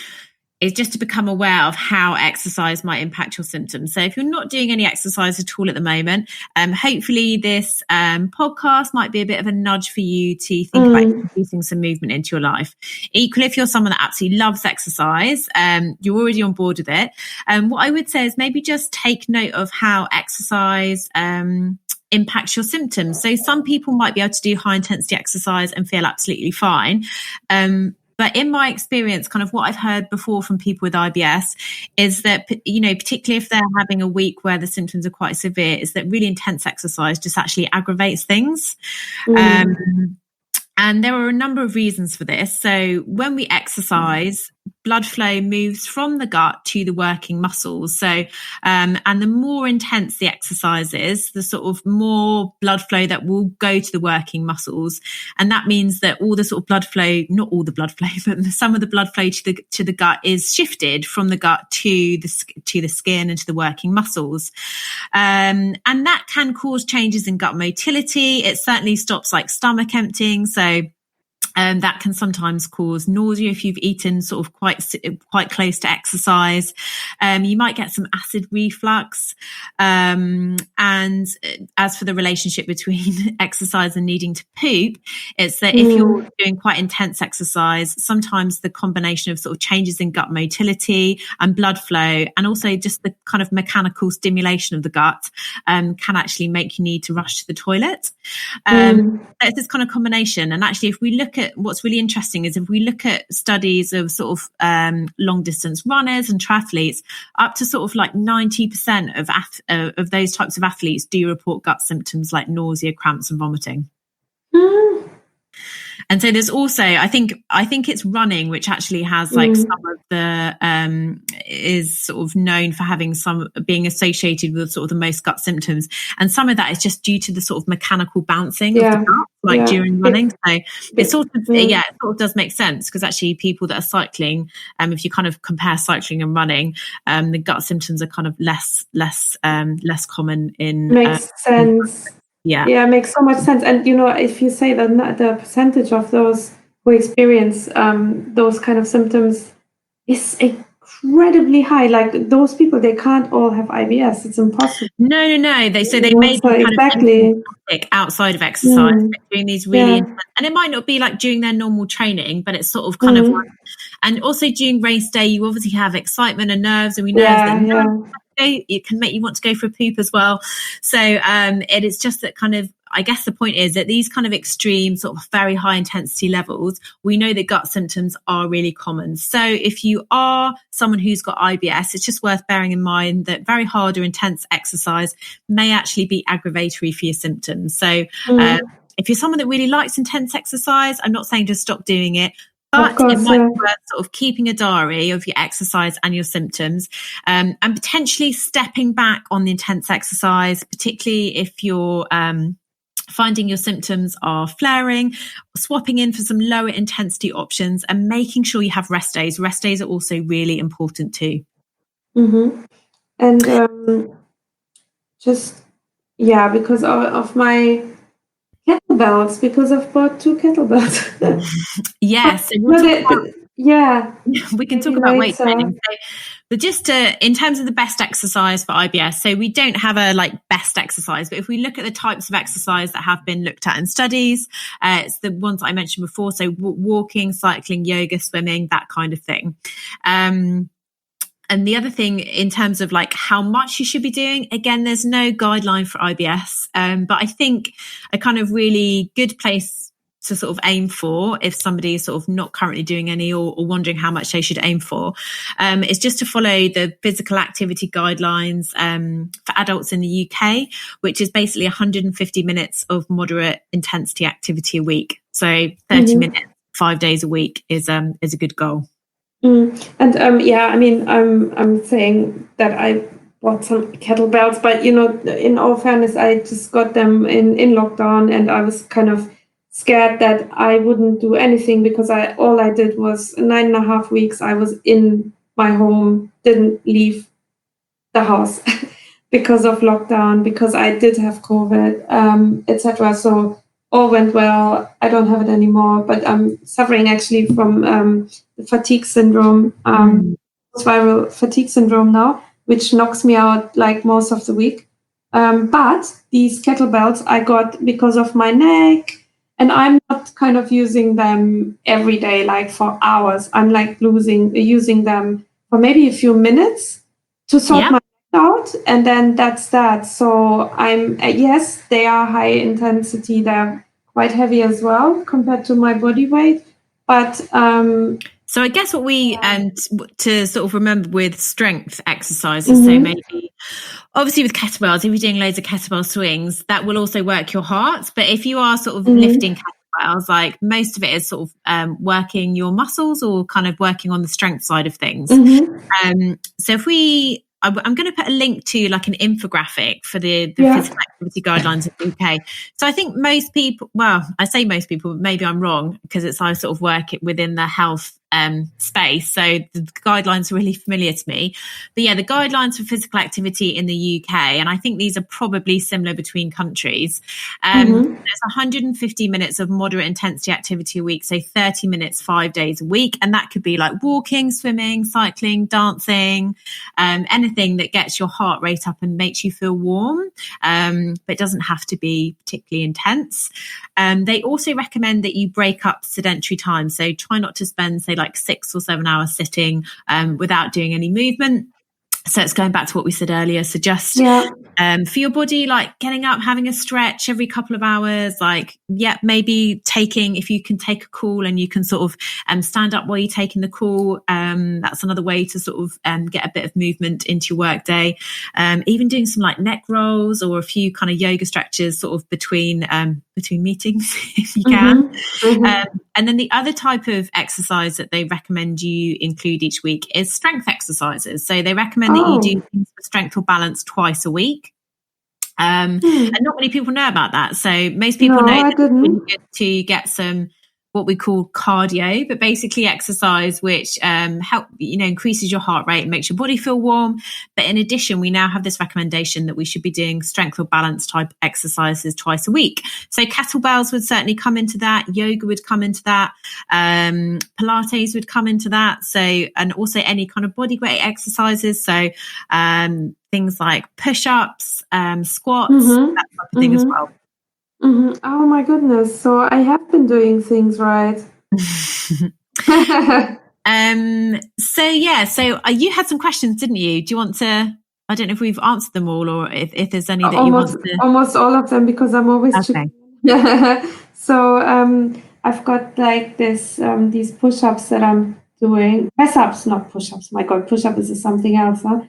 just to become aware of how exercise might impact your symptoms. So if you're not doing any exercise at all at the moment, hopefully this podcast might be a bit of a nudge for you to think about introducing some movement into your life. Equally, if you're someone that absolutely loves exercise, you're already on board with it. What I would say is maybe just take note of how exercise impacts your symptoms. So some people might be able to do high intensity exercise and feel absolutely fine. But in my experience, kind of what I've heard before from people with IBS is that, particularly if they're having a week where the symptoms are quite severe, is that really intense exercise just actually aggravates things. And there are a number of reasons for this. So when we exercise, blood flow moves from the gut to the working muscles. So, and the more intense the exercise is, the sort of more blood flow that will go to the working muscles. And that means that all the sort of blood flow, not all the blood flow, but some of the blood flow to the gut is shifted from the gut to the skin and to the working muscles. And that can cause changes in gut motility. It certainly stops like stomach emptying. So that can sometimes cause nausea if you've eaten sort of quite close to exercise. You might get some acid reflux. And as for the relationship between exercise and needing to poop, it's that if you're doing quite intense exercise, sometimes the combination of sort of changes in gut motility and blood flow, and also just the kind of mechanical stimulation of the gut, can actually make you need to rush to the toilet. It's this kind of combination. And actually, if we look at what's really interesting is if we look at studies of sort of long distance runners and triathletes, up to sort of like 90% of those types of athletes do report gut symptoms like nausea, cramps and vomiting. And so there's also, I think it's running, which actually has like some of the, is sort of known for having some being associated with sort of the most gut symptoms. And some of that is just due to the sort of mechanical bouncing of the gut, during running. So it sort of does make sense, because actually people that are cycling, if you kind of compare cycling and running, the gut symptoms are kind of less common in. Makes sense. Yeah, it makes so much sense. And, if you say that the percentage of those who experience those kind of symptoms is incredibly high, like those people, they can't all have IBS. It's impossible. No. They may be kind of outside of exercise, doing these really intense, and it might not be like during their normal training, but it's sort of kind of like, and also during race day, you obviously have excitement and nerves, and we know it can make you want to go for a poop as well. So it is just that kind of, I guess the point is that these kind of extreme sort of very high intensity levels, we know that gut symptoms are really common. So if you are someone who's got IBS, it's just worth bearing in mind that very hard or intense exercise may actually be aggravatory for your symptoms. So if you're someone that really likes intense exercise, I'm not saying just stop doing it, but it might be worth sort of keeping a diary of your exercise and your symptoms, and potentially stepping back on the intense exercise, particularly if you're finding your symptoms are flaring, swapping in for some lower intensity options, and making sure you have rest days. Rest days are also really important too. And because of my kettlebells, because I've bought 2 kettlebells. Yes. We can talk about weight training. But just in terms of the best exercise for IBS, so we don't have a best exercise, but if we look at the types of exercise that have been looked at in studies, it's the ones I mentioned before. So walking, cycling, yoga, swimming, that kind of thing. And the other thing in terms of how much you should be doing, again, there's no guideline for IBS. But I think a kind of really good place to sort of aim for, if somebody is sort of not currently doing any or wondering how much they should aim for, is just to follow the physical activity guidelines for adults in the UK, which is basically 150 minutes of moderate intensity activity a week. So 30 minutes, 5 days a week is a good goal. And I'm saying that I bought some kettlebells, but in all fairness, I just got them in lockdown, and I was kind of scared that I wouldn't do anything, because all I did was 9.5 weeks. I was in my home, didn't leave the house because of lockdown, because I did have COVID, etc. So all went well. I don't have it anymore, but I'm suffering actually from the fatigue syndrome, viral fatigue syndrome now, which knocks me out most of the week. But these kettlebells I got because of my neck, and I'm not kind of using them every day, for hours. I'm using them for maybe a few minutes to sort my neck out, and then that's that. So yes, they are high intensity. They're quite heavy as well compared to my body weight, But so I guess what we to sort of remember with strength exercises, so maybe obviously with kettlebells, if you're doing loads of kettlebell swings, that will also work your heart. But if you are sort of lifting kettlebells, like most of it is sort of working your muscles or kind of working on the strength side of things. So if I'm going to put a link to like an infographic for the physical activity guidelines in the UK. So I think most people, well, I say most people, but maybe I'm wrong because I sort of work it within the health space. So the guidelines are really familiar to me. But yeah, the guidelines for physical activity in the UK, and I think these are probably similar between countries. There's 150 minutes of moderate intensity activity a week, so 30 minutes, 5 days a week. And that could be like walking, swimming, cycling, dancing, anything that gets your heart rate up and makes you feel warm. But it doesn't have to be particularly intense. They also recommend that you break up sedentary time. So try not to spend, say, like 6 or 7 hours sitting without doing any movement. So it's going back to what we said earlier. So just for your body, like getting up, having a stretch every couple of hours, like, maybe if you can take a call and you can sort of stand up while you're taking the call. That's another way to sort of get a bit of movement into your work day. Even doing some like neck rolls or a few kind of yoga stretches sort of between meetings if you can. And then the other type of exercise that they recommend you include each week is strength exercises. So they recommend that you do things for strength or balance twice a week. And not many people know about that. So most people know that it's really good to get some what we call cardio, but basically exercise which increases your heart rate and makes your body feel warm. But in addition, we now have this recommendation that we should be doing strength or balance type exercises twice a week. So kettlebells would certainly come into that. Yoga would come into that. Pilates would come into that. So, and also any kind of body weight exercises. So things like push-ups, squats, that type of thing as well. Oh my goodness. So I have been doing things right. So you had some questions, didn't you? Do you want to, I don't know if we've answered them all or if there's any that you want to. Almost all of them because I'm always checking. So I've got like these push-ups that I'm doing. Press-ups, not push-ups. My God, push-up is something else, huh?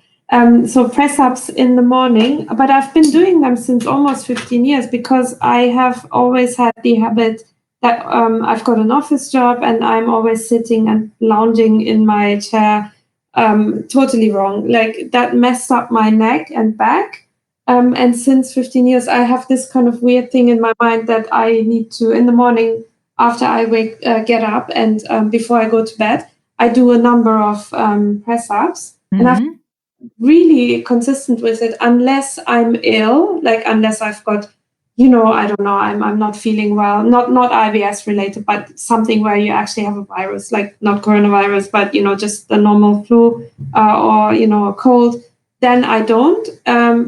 So press-ups in the morning, but I've been doing them since almost 15 years because I have always had the habit that I've got an office job and I'm always sitting and lounging in my chair, totally wrong. Like that messed up my neck and back. And since 15 years, I have this kind of weird thing in my mind that I need to, in the morning after I get up and before I go to bed, I do a number of press-ups. And I've really consistent with it unless I'm ill, like unless I've got, I don't know, I'm not feeling well, not IBS related, but something where you actually have a virus, like not coronavirus, but, just the normal flu or, a cold, then I don't.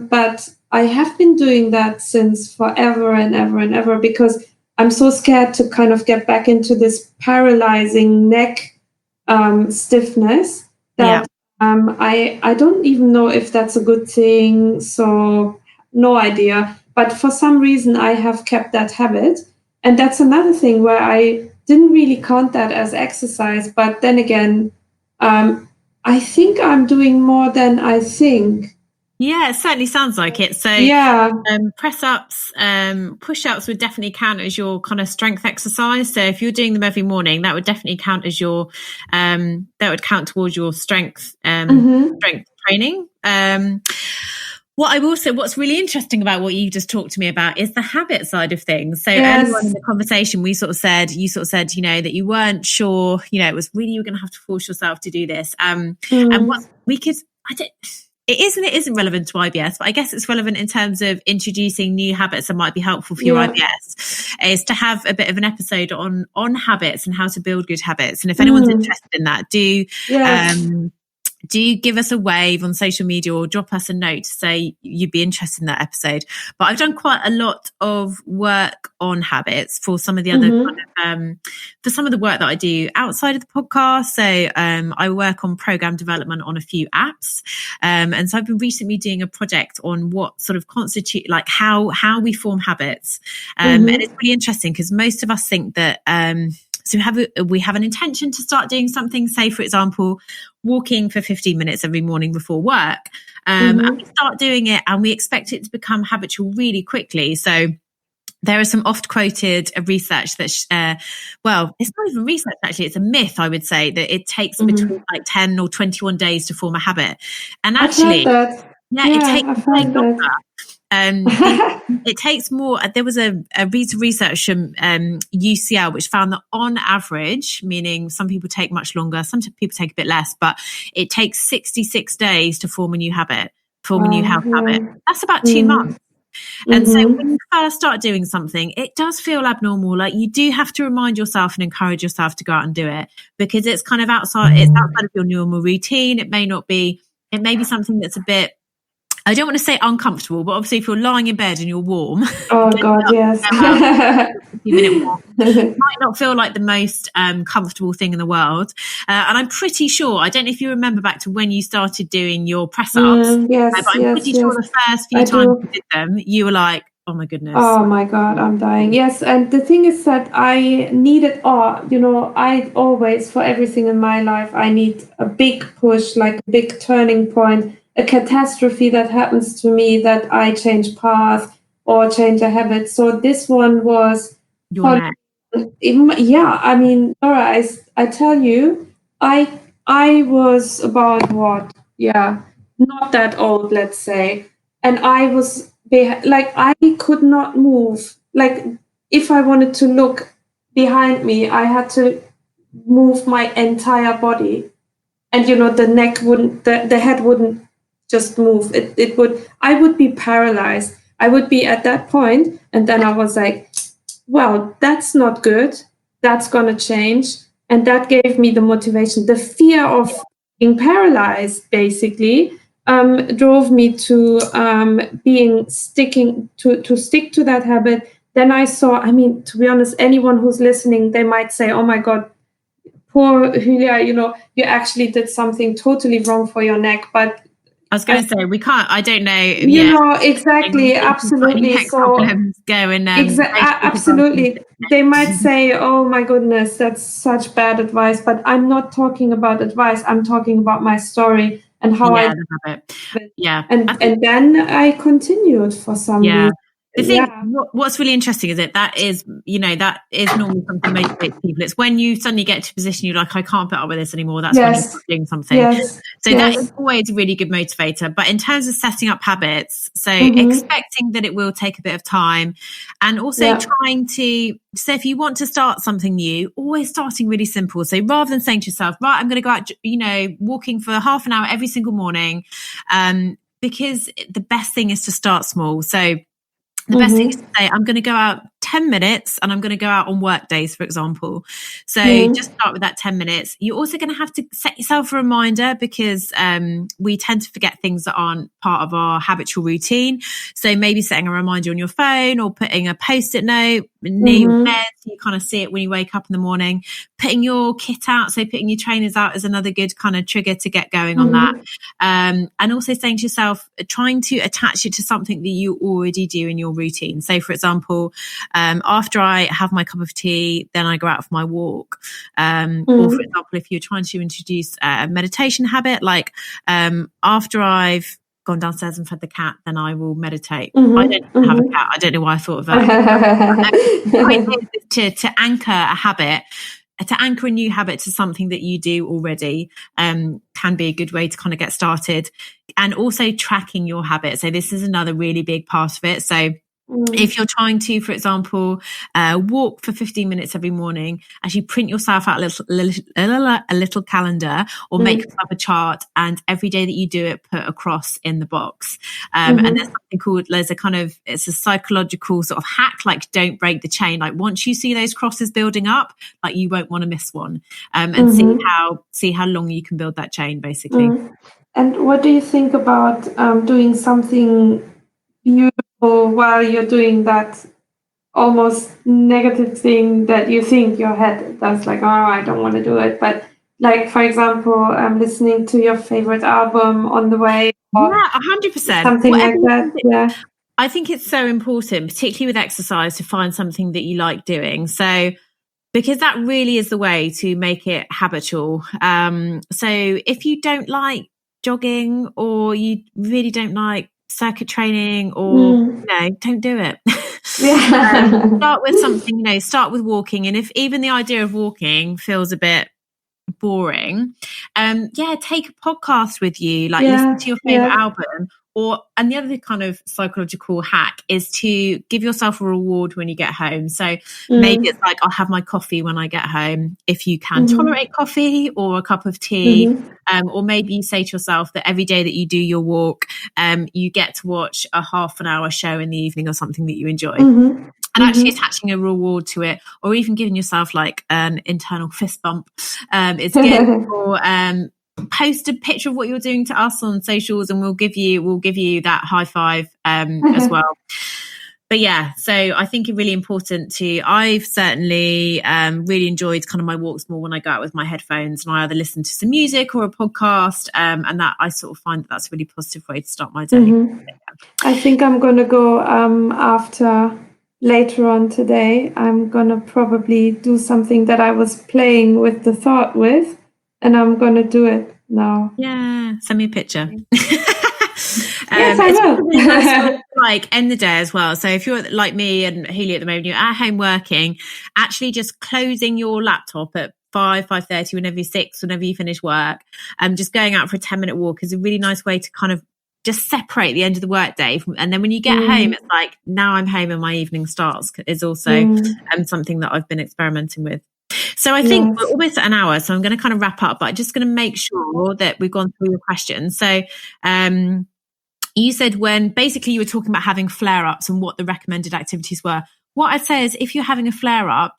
But I have been doing that since forever and ever and ever because I'm so scared to kind of get back into this paralyzing neck stiffness that I don't even know if that's a good thing, so no idea. But for some reason, I have kept that habit. And that's another thing where I didn't really count that as exercise. But then again, I think I'm doing more than I think. Yeah, it certainly sounds like it. So press-ups, push-ups would definitely count as your kind of strength exercise. So if you're doing them every morning, that would definitely count as your, that would count towards your strength training. What I will say, what's really interesting about what you just talked to me about is the habit side of things. So earlier on in the conversation, you sort of said, that you weren't sure, it was really, you were going to have to force yourself to do this. And what we could, it isn't relevant to IBS, but I guess it's relevant in terms of introducing new habits that might be helpful for your IBS, is to have a bit of an episode on habits and how to build good habits. And if anyone's interested in that, do give us a wave on social media or drop us a note to say you'd be interested in that episode. But I've done quite a lot of work on habits for some of the other for some of the work that I do outside of the podcast. So I work on program development on a few apps. And so I've been recently doing a project on what sort of constitute, like how we form habits. And it's really interesting because most of us think that So we have an intention to start doing something, say, for example, walking for 15 minutes every morning before work. And we start doing it and we expect it to become habitual really quickly. So there is some oft quoted research that, it's not even research, actually, it's a myth, I would say, that it takes between like 10 or 21 days to form a habit. And actually, it takes way longer. It takes more. There was a piece of research from UCL which found that on average, meaning some people take much longer, some people take a bit less, but it takes 66 days to form a new habit, a new health habit. That's about 2 months. And so when you first start doing something, it does feel abnormal. Like you do have to remind yourself and encourage yourself to go out and do it, because it's kind of outside of your normal routine. It may be something that's a bit, I don't want to say uncomfortable, but obviously if you're lying in bed and you're warm. Oh God, yes. It might not feel like the most comfortable thing in the world. And I'm pretty sure, I don't know if you remember back to when you started doing your press-ups, but I'm pretty sure the first few times you did them, you were like, oh my goodness. Oh my God, I'm dying. Yes, and the thing is that I needed, I always, for everything in my life, I need a big push, like a big turning point, a catastrophe that happens to me that I change path or change a habit. So this one was, Laura, I tell you, I was about not that old, let's say, and I was I could not move. Like if I wanted to look behind me, I had to move my entire body, and the neck wouldn't, the head wouldn't just move. I would be paralyzed. I would be at that point, and then I was like, well, that's not good. That's going to change. And that gave me the motivation. The fear of being paralyzed basically drove me to stick to that habit. Then I saw, to be honest, anyone who's listening, they might say, oh my God, poor Huelya, you actually did something totally wrong for your neck. But I was going to say, we can't, I don't know. Exactly. Absolutely. So absolutely. They might say, oh my goodness, that's such bad advice, but I'm not talking about advice. I'm talking about my story and how I did it. Yeah. And then I continued for some reason. The thing, what's really interesting is that is normally something that motivates people. It's when you suddenly get to a position you're like, I can't put up with this anymore. That's when you start doing something. That is always a really good motivator. But in terms of setting up habits, so expecting that it will take a bit of time, and also trying to, so if you want to start something new, always starting really simple. So rather than saying to yourself, right, I'm going to go out, walking for half an hour every single morning, because the best thing is to start small. So the best thing is to say, I'm going to go out 10 minutes and I'm going to go out on work days, for example. So just start with that 10 minutes. You're also going to have to set yourself a reminder, because we tend to forget things that aren't part of our habitual routine. So maybe setting a reminder on your phone or putting a Post-it note near your bed so you kind of see it when you wake up in the morning. Putting your kit out, so putting your trainers out is another good kind of trigger to get going on that. And also saying to yourself, trying to attach it to something that you already do in your routine. So for example, after I have my cup of tea, then I go out for my walk. Or for example, if you're trying to introduce a meditation habit, like after I've gone downstairs and fed the cat, then I will meditate. I don't have a cat. I don't know why I thought of that. To anchor a habit, to anchor a new habit to something that you do already can be a good way to kind of get started. And also tracking your habit. So this is another really big part of it. So if you're trying to, for example, walk for 15 minutes every morning, actually print yourself out a little calendar, or make yourself a chart, and every day that you do it, put a cross in the box. And there's something called, it's a psychological sort of hack, like don't break the chain. Like once you see those crosses building up, like you won't want to miss one, and see how long you can build that chain, basically. And what do you think about doing something beautiful while you're doing that almost negative thing that you think your head does, like, oh, I don't want to do it, but like, for example, I'm listening to your favorite album on the way, or 100%, something like that. I think it's so important, particularly with exercise, to find something that you like doing. So because that really is the way to make it habitual. So if you don't like jogging, or you really don't like circuit training, or don't do it. Start with something, start with walking. And if even the idea of walking feels a bit boring, take a podcast with you, listen to your favorite album. And the other kind of psychological hack is to give yourself a reward when you get home. So maybe it's like, I'll have my coffee when I get home, if you can tolerate coffee, or a cup of tea. Or maybe you say to yourself that every day that you do your walk, you get to watch a half an hour show in the evening, or something that you enjoy. And actually attaching a reward to it, or even giving yourself like an internal fist bump, is good. Or post a picture of what you're doing to us on socials, and we'll give you that high five as well. But so I think it's really important I've certainly really enjoyed kind of my walks more when I go out with my headphones, and I either listen to some music or a podcast, and that I sort of find that's a really positive way to start my day. I think I'm going to go after later on today. I'm going to probably do something that I was playing with the thought with, and I'm going to do it now. Yeah, send me a picture. Yes, I will. Really nice to, end the day as well. So if you're like me and Huelya at the moment, you're at home working, actually just closing your laptop at 5:30, whenever you're 6, whenever you finish work, just going out for a 10-minute walk is a really nice way to kind of just separate the end of the workday. And then when you get home, it's like, now I'm home and my evening starts, is also something that I've been experimenting with. So I think we're almost at an hour, so I'm going to kind of wrap up, but I'm just going to make sure that we've gone through your questions. So you said when basically you were talking about having flare-ups and what the recommended activities were. What I'd say is, if you're having a flare-up,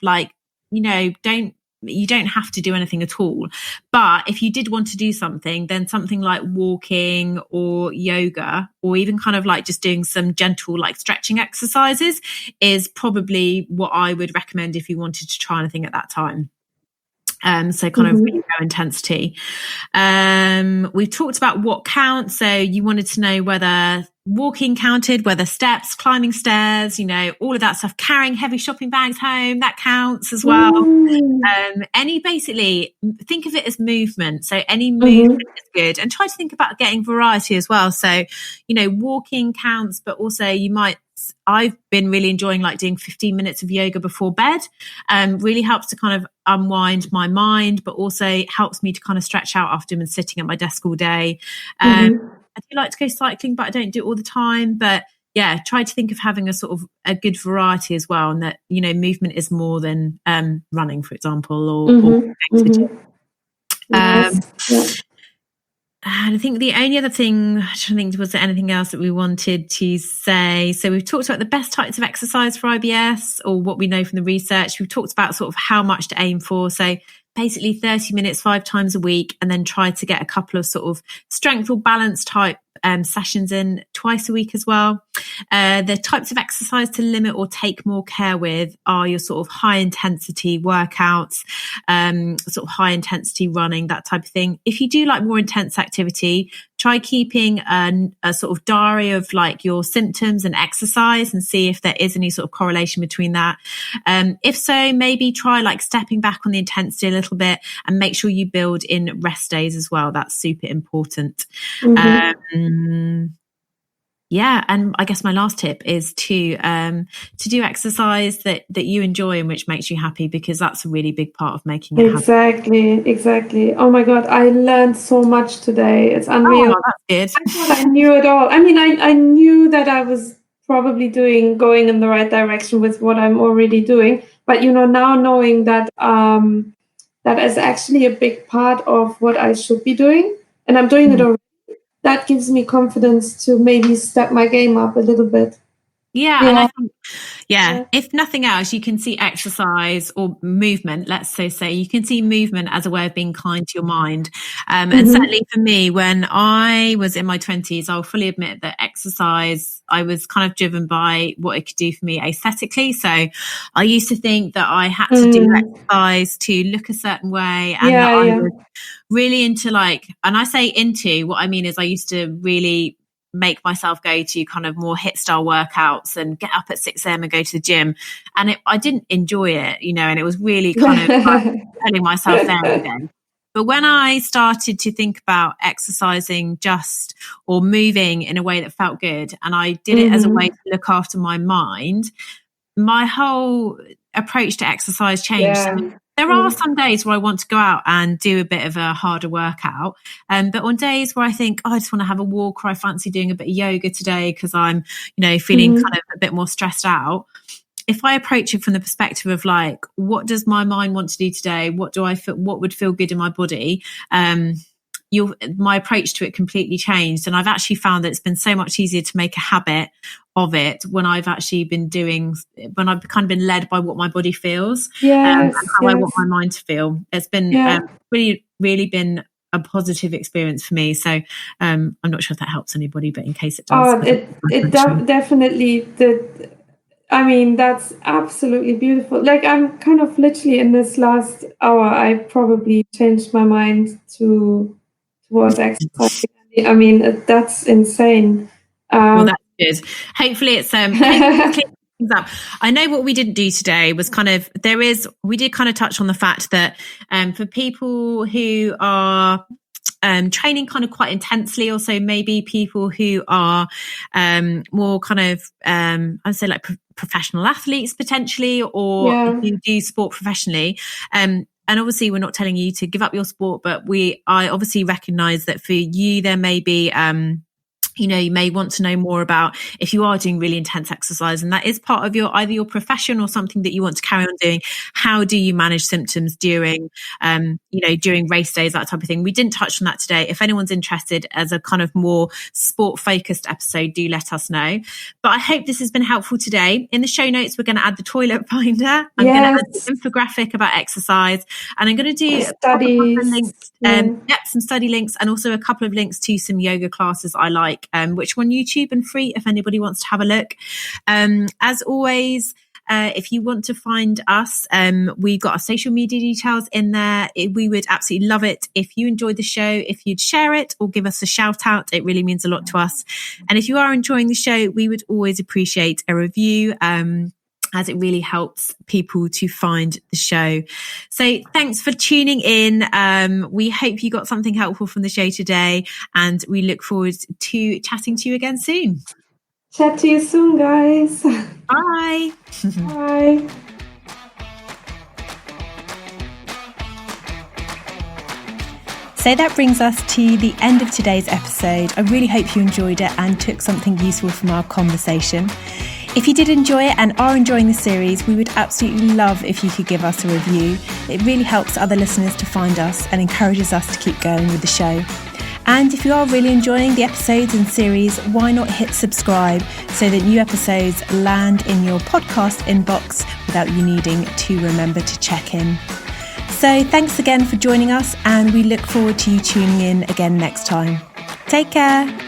you don't have to do anything at all. But if you did want to do something, then something like walking or yoga, or even kind of like just doing some gentle stretching exercises, is probably what I would recommend if you wanted to try anything at that time. So kind of really low intensity. We've talked about what counts. So you wanted to know whether walking counted, whether steps, climbing stairs, all of that stuff, carrying heavy shopping bags home, that counts as well. Basically think of it as movement. So any movement is good, and try to think about getting variety as well. So, walking counts, but also I've been really enjoying doing 15 minutes of yoga before bed. Really helps to kind of unwind my mind, but also helps me to kind of stretch out after I've been sitting at my desk all day. I do like to go cycling, but I don't do it all the time. But try to think of having a sort of a good variety as well, and that, movement is more than running, for example, or going to the gym. And I think the only other thing, I don't think, was there anything else that we wanted to say? So we've talked about the best types of exercise for IBS, or what we know from the research. We've talked about sort of how much to aim for. So basically 30 minutes 5 times a week, and then try to get a couple of sort of strength or balance type sessions in twice a week as well. The types of exercise to limit or take more care with are your sort of high intensity workouts, sort of high intensity running, that type of thing. If you do like more intense activity, try keeping a sort of diary of your symptoms and exercise, and see if there is any sort of correlation between that. If so, maybe try stepping back on the intensity a little bit, and make sure you build in rest days as well. That's super important. And I guess my last tip is to do exercise that you enjoy and which makes you happy, because that's a really big part of making it happen. Exactly. Oh my God, I learned so much today. It's unreal. Oh, that's good. I thought I knew it all. I mean, I knew that I was probably going in the right direction with what I'm already doing. But, now knowing that that is actually a big part of what I should be doing, and I'm doing it already, that gives me confidence to maybe step my game up a little bit. And I think, if nothing else, you can see exercise or movement, let's say you can see movement as a way of being kind to your mind. And certainly for me, when I was in my 20s, I'll fully admit that exercise, I was kind of driven by what it could do for me aesthetically. So I used to think that I had to do exercise to look a certain way, and that I was really into and I say into, what I mean is I used to really make myself go to kind of more HIIT style workouts and get up at 6 a.m. and go to the gym. And I didn't enjoy it, and it was really kind of putting myself there again. But when I started to think about exercising or moving in a way that felt good, and I did it as a way to look after my mind, my whole approach to exercise changed. So there are some days where I want to go out and do a bit of a harder workout. But on days where I think, I just want to have a walk, or I fancy doing a bit of yoga today because I'm, feeling kind of a bit more stressed out. If I approach it from the perspective of like, what does my mind want to do today? What do I feel? What would feel good in my body? My approach to it completely changed. And I've actually found that it's been so much easier to make a habit of it when I've actually when I've kind of been led by what my body feels and how I want my mind to feel. It's been really, really been a positive experience for me. So I'm not sure if that helps anybody, but in case it does. Definitely. That's absolutely beautiful. Like, I'm kind of literally in this last hour, I probably changed my mind towards exercising. That's insane. Well, that's good. Hopefully it's up. I know what we didn't do today was we did kind of touch on the fact that for people who are training kind of quite intensely, also maybe people who are more kind of I'd say like professional athletes potentially, or who do sport professionally, and obviously we're not telling you to give up your sport, but I obviously recognize that for you there may be you may want to know more about if you are doing really intense exercise, and that is part of either your profession or something that you want to carry on doing. How do you manage symptoms during race days, that type of thing? We didn't touch on that today. If anyone's interested as a kind of more sport focused episode, do let us know. But I hope this has been helpful today. In the show notes, we're going to add the toilet finder. I'm going to add an infographic about exercise, and I'm going to do some study links, and also a couple of links to some yoga classes I like, which are on YouTube and free if anybody wants to have a look. As always, if you want to find us, we've got our social media details in there. We would absolutely love it if you enjoyed the show, if you'd share it or give us a shout out. It really means a lot to us. And if you are enjoying the show, we would always appreciate a review, as it really helps people to find the show. So thanks for tuning in. We hope you got something helpful from the show today, and we look forward to chatting to you again soon. Chat to you soon, guys. Bye. Bye. So that brings us to the end of today's episode. I really hope you enjoyed it and took something useful from our conversation. If you did enjoy it and are enjoying the series, we would absolutely love if you could give us a review. It really helps other listeners to find us and encourages us to keep going with the show. And if you are really enjoying the episodes and series, why not hit subscribe so that new episodes land in your podcast inbox without you needing to remember to check in. So thanks again for joining us, and we look forward to you tuning in again next time. Take care.